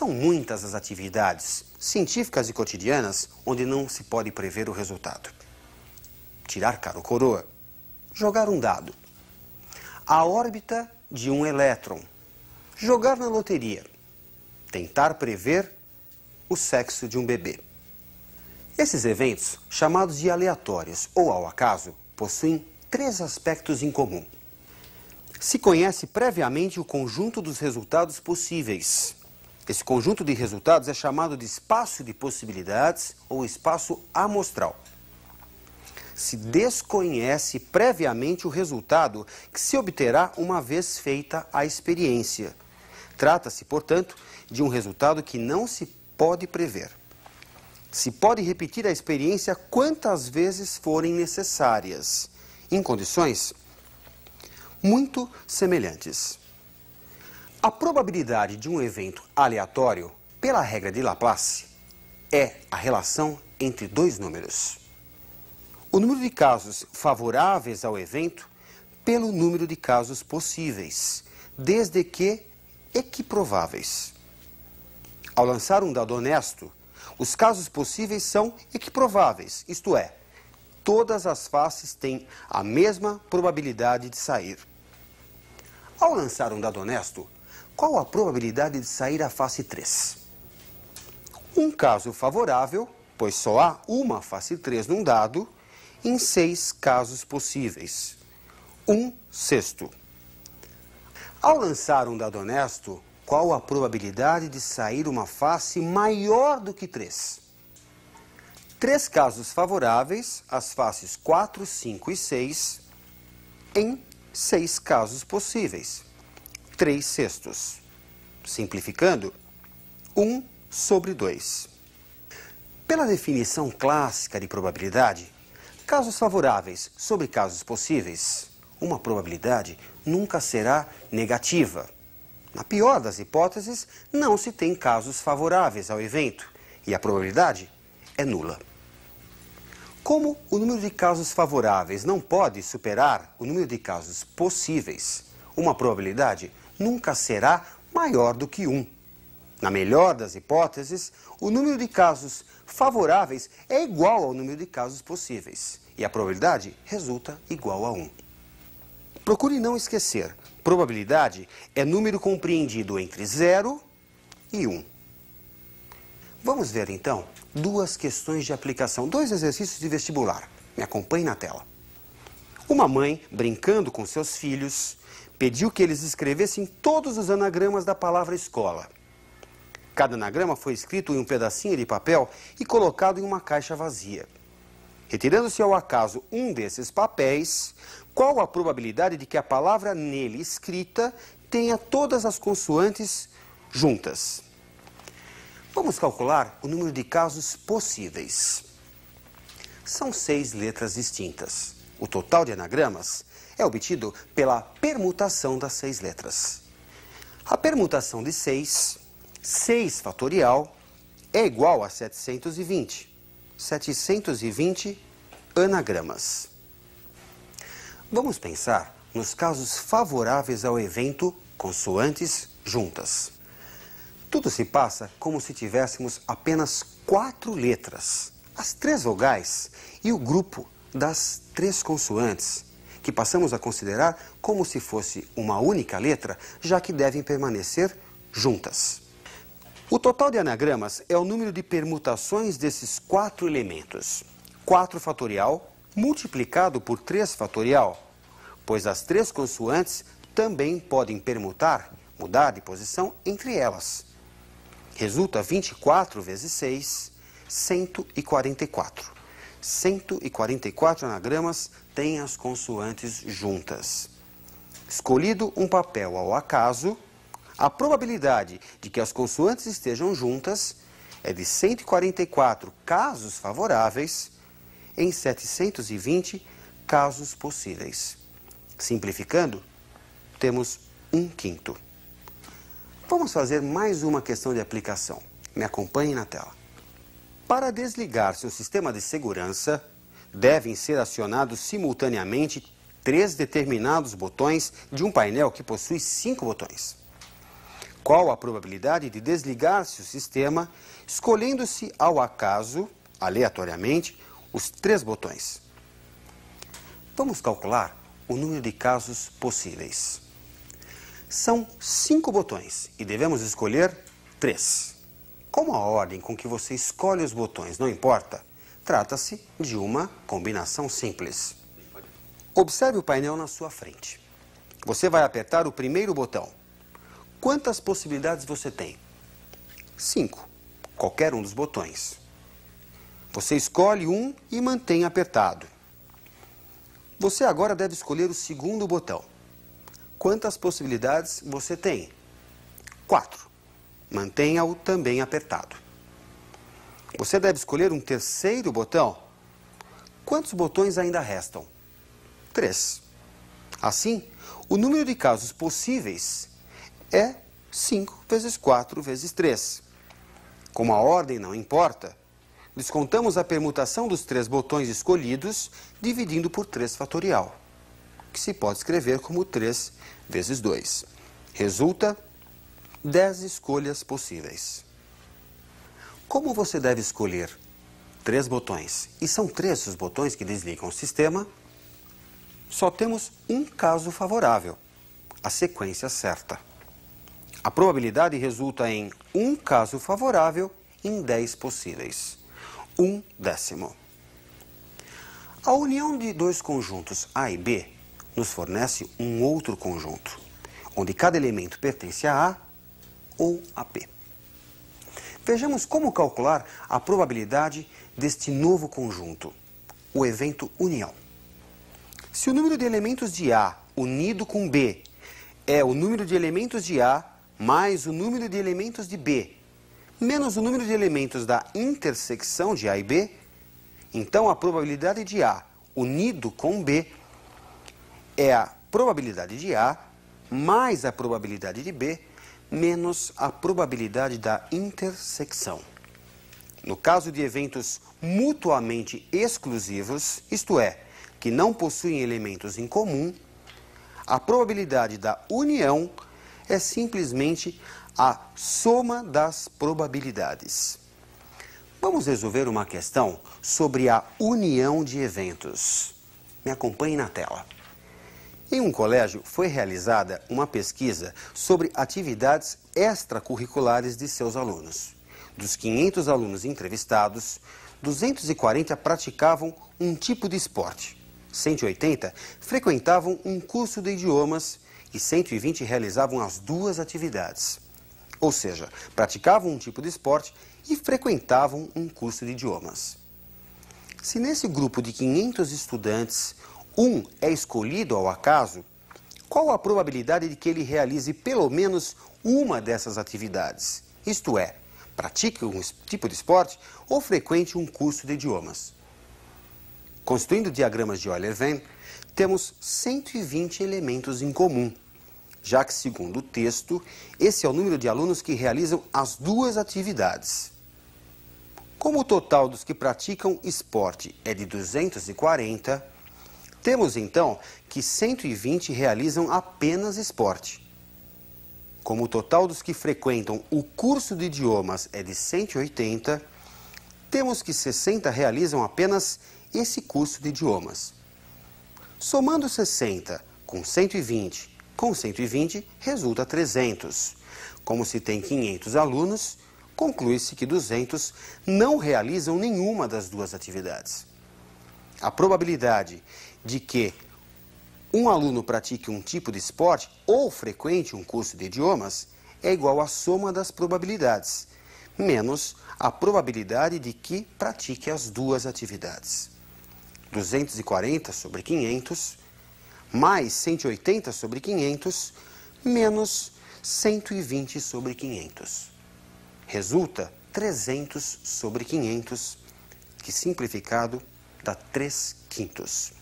São muitas as atividades científicas e cotidianas onde não se pode prever o resultado. Tirar cara ou coroa, jogar um dado, a órbita de um elétron, jogar na loteria, tentar prever o sexo de um bebê. Esses eventos, chamados de aleatórios ou ao acaso, possuem 3 aspectos em comum. Se conhece previamente o conjunto dos resultados possíveis. Esse conjunto de resultados é chamado de espaço de possibilidades ou espaço amostral. Se desconhece previamente o resultado que se obterá uma vez feita a experiência. Trata-se, portanto, de um resultado que não se pode prever. Se pode repetir a experiência quantas vezes forem necessárias, em condições muito semelhantes. A probabilidade de um evento aleatório, pela regra de Laplace, é a relação entre 2 números. O número de casos favoráveis ao evento pelo número de casos possíveis, desde que equiprováveis. Ao lançar um dado honesto, os casos possíveis são equiprováveis, isto é, todas as faces têm a mesma probabilidade de sair. Ao lançar um dado honesto, qual a probabilidade de sair a face 3? Um caso favorável, pois só há uma face 3 num dado, em 6 casos possíveis. 1/6. Ao lançar um dado honesto, qual a probabilidade de sair uma face maior do que 3? 3 casos favoráveis, as faces 4, 5 e 6, em 6 casos possíveis, 3/6. Simplificando, 1/2. Pela definição clássica de probabilidade, casos favoráveis sobre casos possíveis, uma probabilidade nunca será negativa. Na pior das hipóteses, não se tem casos favoráveis ao evento e a probabilidade é nula. Como o número de casos favoráveis não pode superar o número de casos possíveis, uma probabilidade nunca será maior do que 1. Na melhor das hipóteses, o número de casos favoráveis é igual ao número de casos possíveis e a probabilidade resulta igual a 1. Procure não esquecer, probabilidade é número compreendido entre 0 e 1. Vamos ver então 2 questões de aplicação, 2 exercícios de vestibular. Me acompanhe na tela. Uma mãe, brincando com seus filhos, pediu que eles escrevessem todos os anagramas da palavra escola. Cada anagrama foi escrito em um pedacinho de papel e colocado em uma caixa vazia. Retirando-se ao acaso um desses papéis, qual a probabilidade de que a palavra nele escrita tenha todas as consoantes juntas? Vamos calcular o número de casos possíveis. São 6 letras distintas. O total de anagramas é obtido pela permutação das 6 letras. A permutação de 6 fatorial, é igual a 720. 720 anagramas. Vamos pensar nos casos favoráveis ao evento consoantes juntas. Tudo se passa como se tivéssemos apenas 4 letras, as 3 vogais e o grupo das 3 consoantes, que passamos a considerar como se fosse uma única letra, já que devem permanecer juntas. O total de anagramas é o número de permutações desses 4 elementos. 4 fatorial multiplicado por 3 fatorial, pois as 3 consoantes também podem permutar, mudar de posição entre elas. Resulta 24 vezes 6, 144. 144 anagramas têm as consoantes juntas. Escolhido um papel ao acaso, a probabilidade de que as consoantes estejam juntas é de 144 casos favoráveis em 720 casos possíveis. Simplificando, temos 1/5. Vamos fazer mais uma questão de aplicação. Me acompanhe na tela. Para desligar seu sistema de segurança, devem ser acionados simultaneamente 3 determinados botões de um painel que possui 5 botões. Qual a probabilidade de desligar-se o sistema, escolhendo-se ao acaso, aleatoriamente, os 3 botões? Vamos calcular o número de casos possíveis. São 5 botões e devemos escolher 3. Como a ordem com que você escolhe os botões não importa, trata-se de uma combinação simples. Observe o painel na sua frente. Você vai apertar o primeiro botão. Quantas possibilidades você tem? 5. Qualquer um dos botões. Você escolhe um e mantém apertado. Você agora deve escolher o segundo botão. Quantas possibilidades você tem? 4. Mantenha-o também apertado. Você deve escolher um terceiro botão. Quantos botões ainda restam? 3. Assim, o número de casos possíveis é 5 vezes 4 vezes 3. Como a ordem não importa, descontamos a permutação dos 3 botões escolhidos dividindo por 3 fatorial, que se pode escrever como 3 vezes 2. Resulta 10 escolhas possíveis. Como você deve escolher 3 botões, e são 3 os botões que desligam o sistema, só temos um caso favorável, a sequência certa. A probabilidade resulta em um caso favorável em 10 possíveis. 1/10. A união de 2 conjuntos A e B nos fornece um outro conjunto, onde cada elemento pertence a A ou a B. Vejamos como calcular a probabilidade deste novo conjunto, o evento união. Se o número de elementos de A unido com B é o número de elementos de A mais o número de elementos de B, menos o número de elementos da intersecção de A e B, então a probabilidade de A unido com B é a probabilidade de A mais a probabilidade de B menos a probabilidade da intersecção. No caso de eventos mutuamente exclusivos, isto é, que não possuem elementos em comum, a probabilidade da união é simplesmente a soma das probabilidades. Vamos resolver uma questão sobre a união de eventos. Me acompanhe na tela. Em um colégio foi realizada uma pesquisa sobre atividades extracurriculares de seus alunos. Dos 500 alunos entrevistados, 240 praticavam um tipo de esporte, 180 frequentavam um curso de idiomas e 120 realizavam as 2 atividades. Ou seja, praticavam um tipo de esporte e frequentavam um curso de idiomas. Se nesse grupo de 500 estudantes, um é escolhido ao acaso, qual a probabilidade de que ele realize pelo menos uma dessas atividades? Isto é, pratique um tipo de esporte ou frequente um curso de idiomas. Constituindo diagramas de Euler-Venn, temos 120 elementos em comum, já que, segundo o texto, esse é o número de alunos que realizam as 2 atividades. Como o total dos que praticam esporte é de 240, temos então que 120 realizam apenas esporte. Como o total dos que frequentam o curso de idiomas é de 180, temos que 60 realizam apenas esse curso de idiomas. Somando 60 com 120 com 120, resulta 300. Como se tem 500 alunos, conclui-se que 200 não realizam nenhuma das 2 atividades. A probabilidade de que um aluno pratique um tipo de esporte ou frequente um curso de idiomas é igual à soma das probabilidades, menos a probabilidade de que pratique as 2 atividades. 240 sobre 500, mais 180 sobre 500, menos 120 sobre 500. Resulta 300 sobre 500, que simplificado dá 3/5.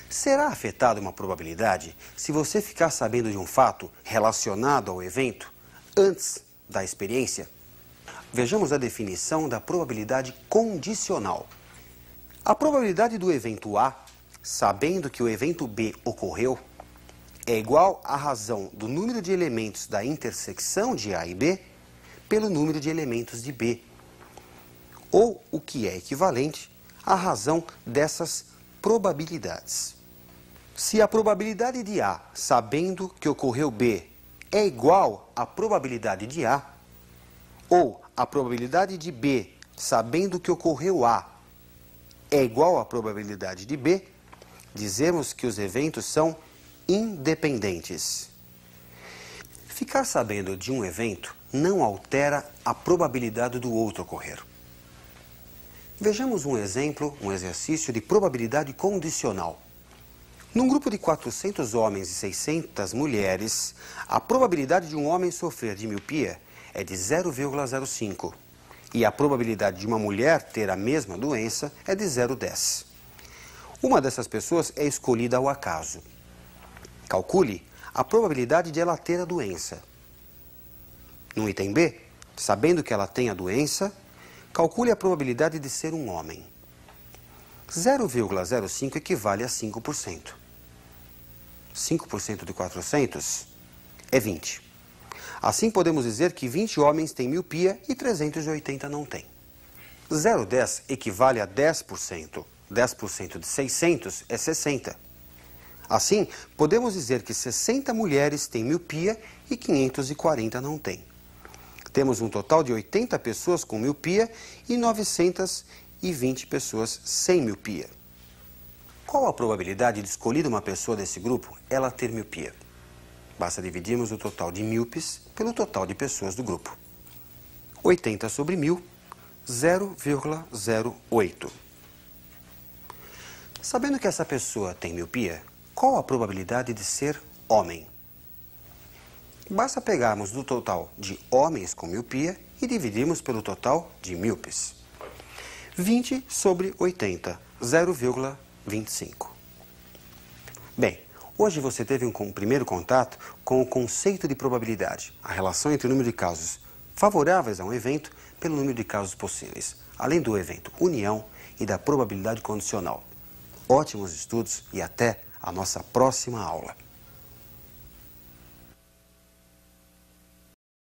Será afetada uma probabilidade se você ficar sabendo de um fato relacionado ao evento antes da experiência? Vejamos a definição da probabilidade condicional. A probabilidade do evento A, sabendo que o evento B ocorreu, é igual à razão do número de elementos da intersecção de A e B pelo número de elementos de B, ou o que é equivalente à razão dessas probabilidades. Se a probabilidade de A, sabendo que ocorreu B, é igual à probabilidade de A, ou a probabilidade de B, sabendo que ocorreu A, é igual à probabilidade de B, dizemos que os eventos são independentes. Ficar sabendo de um evento não altera a probabilidade do outro ocorrer. Vejamos um exemplo, um exercício de probabilidade condicional. Num grupo de 400 homens e 600 mulheres, a probabilidade de um homem sofrer de miopia é de 0,05 e a probabilidade de uma mulher ter a mesma doença é de 0,10. Uma dessas pessoas é escolhida ao acaso. Calcule a probabilidade de ela ter a doença. No item B, sabendo que ela tem a doença, calcule a probabilidade de ser um homem. 0,05 equivale a 5%. 5% de 400 é 20. Assim podemos dizer que 20 homens têm miopia e 380 não têm. 0,10 equivale a 10%. 10% de 600 é 60. Assim, podemos dizer que 60 mulheres têm miopia e 540 não têm. Temos um total de 80 pessoas com miopia e 920 pessoas sem miopia. Qual a probabilidade de escolher uma pessoa desse grupo ela ter miopia? Basta dividirmos o total de míopes pelo total de pessoas do grupo. 80 sobre 1000, 0,08. Sabendo que essa pessoa tem miopia, qual a probabilidade de ser homem? Basta pegarmos do total de homens com miopia e dividirmos pelo total de míopes. 20 sobre 80, 0,25. Bem, hoje você teve um primeiro contato com o conceito de probabilidade, a relação entre o número de casos favoráveis a um evento pelo número de casos possíveis, além do evento união e da probabilidade condicional. Ótimos estudos e até a nossa próxima aula.